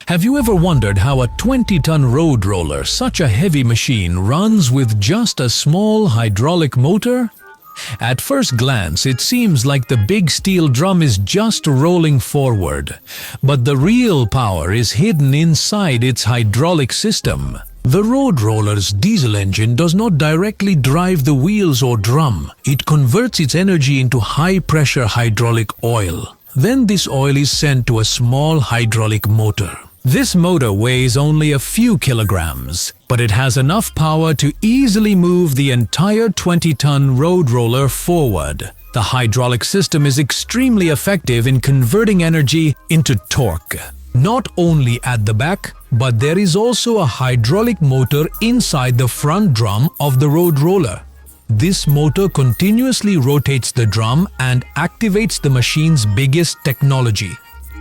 Have you ever wondered how a 20-ton road roller, such a heavy machine, runs with just a small hydraulic motor? At first glance, it seems like the big steel drum is just rolling forward, but the real power is hidden inside its hydraulic system. The road roller's diesel engine does not directly drive the wheels or drum. It converts its energy into high-pressure hydraulic oil. Then this oil is sent to a small hydraulic motor. This motor weighs only a few kilograms, but it has enough power to easily move the entire 20-ton road roller forward. The hydraulic system is extremely effective in converting energy into torque. Not only at the back, but there is also a hydraulic motor inside the front drum of the road roller. This motor continuously rotates the drum and activates the machine's biggest technology.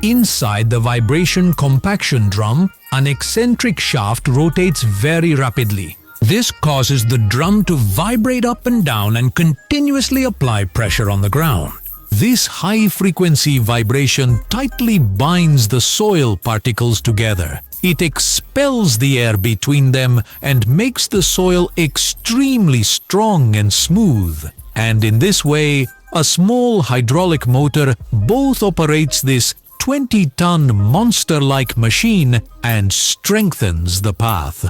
Inside the vibration compaction drum, an eccentric shaft rotates very rapidly. This causes the drum to vibrate up and down and continuously apply pressure on the ground. This high-frequency vibration tightly binds the soil particles together. It expels the air between them and makes the soil extremely strong and smooth. And in this way, a small hydraulic motor both operates this 20-ton monster-like machine and strengthens the path.